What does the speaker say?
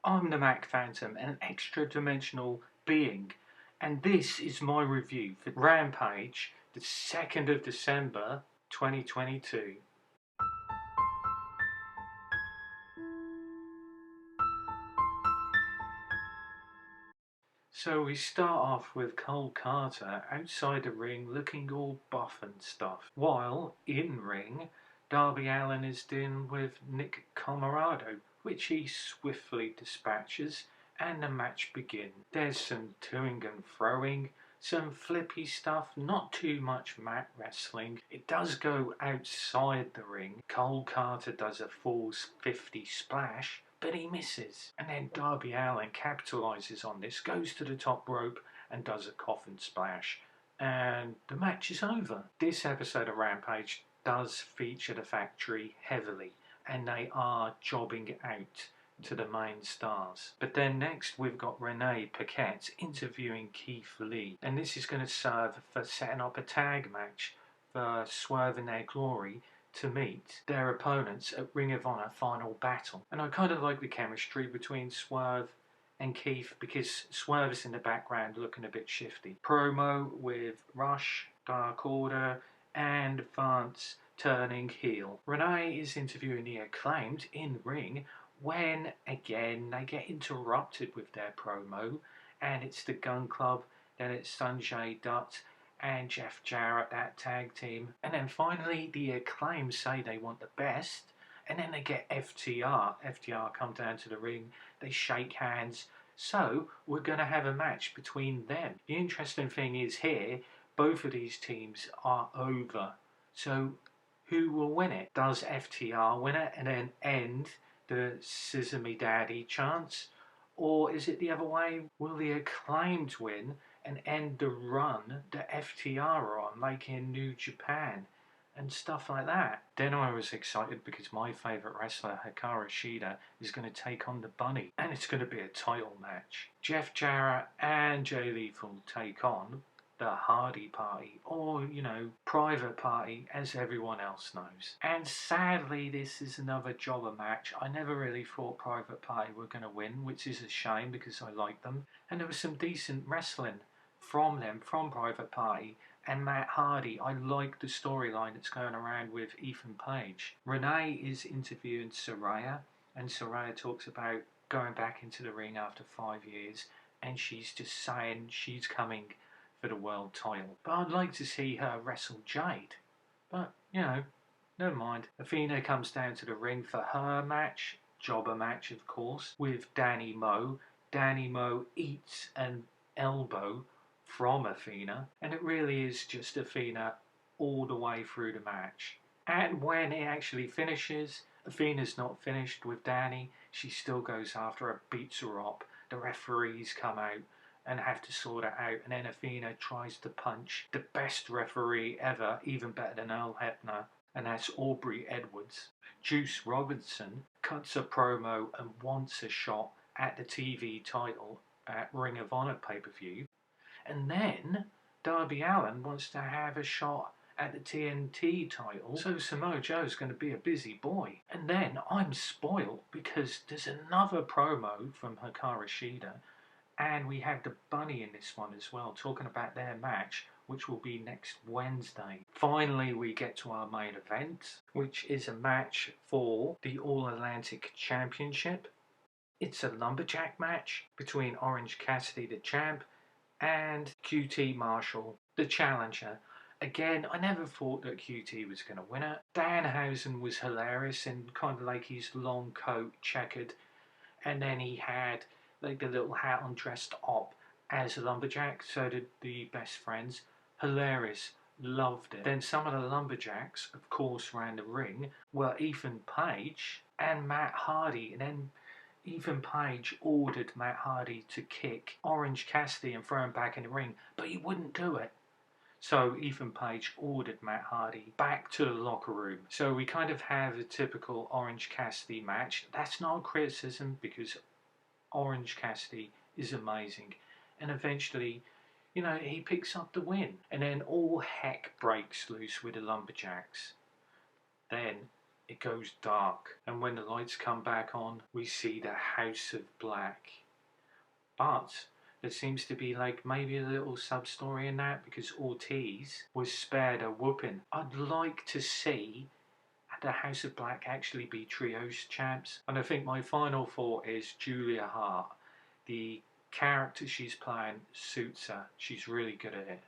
I'm the Mac Phantom, an extra-dimensional being, and this is my review for Rampage, the 2nd of December 2022. So we start off with Cole Carter outside the ring looking all buff and stuff, while in ring Darby Allin is dealing with Nick Comoroto, which he swiftly dispatches, and the match begins. There's some toing and froing, some flippy stuff, not too much mat wrestling. It does go outside the ring. Cole Carter does a Falls 50 splash, but he misses. And then Darby Allin capitalises on this, goes to the top rope and does a coffin splash. And the match is over. This episode of Rampage does feature the factory heavily, and they are jobbing out to the main stars. But then next we've got Renee Paquette interviewing Keith Lee, and this is going to serve for setting up a tag match for Swerve and Their Glory to meet their opponents at Ring of Honor Final Battle. And I kind of like the chemistry between Swerve and Keith, because Swerve's in the background looking a bit shifty. Promo with Rush, Dark Order and Vance turning heel. Renee is interviewing the Acclaimed in ring when again they get interrupted with their promo, and it's the Gun Club, then it's Sanjay Dutt and Jeff Jarrett, that tag team, and then finally the Acclaim say they want the best, and then they get FTR come down to the ring, they shake hands, so we're going to have a match between them. The interesting thing is here, both of these teams are over, so who will win it? Does FTR win it and then end the Scissor Me Daddy chants, or is it the other way? Will the Acclaimed win and end the run that FTR are on, like in New Japan and stuff like that? Then I was excited because my favourite wrestler, Hikaru Shida, is going to take on the Bunny, and it's going to be a title match. Jeff Jarrett and Jay Lethal take on the Hardy Party, or, Private Party, as everyone else knows. And sadly, this is another jobber match. I never really thought Private Party were going to win, which is a shame because I like them. And there was some decent wrestling from them, from Private Party. And Matt Hardy, I like the storyline that's going around with Ethan Page. Renee is interviewing Saraya, and Saraya talks about going back into the ring after 5 years, and she's just saying she's coming for the world title. But I'd like to see her wrestle Jade. But, never mind. Athena comes down to the ring for her match, jobber match of course, with Danny Moe. Danny Moe eats an elbow from Athena, and it really is just Athena all the way through the match. And when it actually finishes, Athena's not finished with Danny. She still goes after her, beats her up. The referees come out and have to sort it out, and then Athena tries to punch the best referee ever, even better than Earl Hebner, and that's Aubrey Edwards. Juice Robinson cuts a promo and wants a shot at the TV title at Ring of Honor pay-per-view, and then Darby Allin wants to have a shot at the TNT title, so Samoa Joe's going to be a busy boy. And then I'm spoiled because there's another promo from Hikaru Shida, and we have the Bunny in this one as well, talking about their match, which will be next Wednesday. Finally, we get to our main event, which is a match for the All-Atlantic Championship. It's a lumberjack match between Orange Cassidy, the champ, and QT Marshall, the challenger. Again, I never thought that QT was going to win it. Danhausen was hilarious in kind of like his long coat, checkered, and then he had like the little hat on, dressed up as a lumberjack, so did the best friends. Hilarious, loved it. Then some of the lumberjacks, of course, ran the ring were Ethan Page and Matt Hardy, and then Ethan Page ordered Matt Hardy to kick Orange Cassidy and throw him back in the ring, but he wouldn't do it. So Ethan Page ordered Matt Hardy back to the locker room. So we kind of have a typical Orange Cassidy match. That's not a criticism because Orange Cassidy is amazing, and eventually, he picks up the win, and then all heck breaks loose with the lumberjacks. Then it goes dark, and when the lights come back on, we see the House of Black. But there seems to be like maybe a little sub-story in that, because Ortiz was spared a whooping. I'd like to see the House of Black actually be trios champs. And I think my final thought is Julia Hart. The character she's playing suits her. She's really good at it.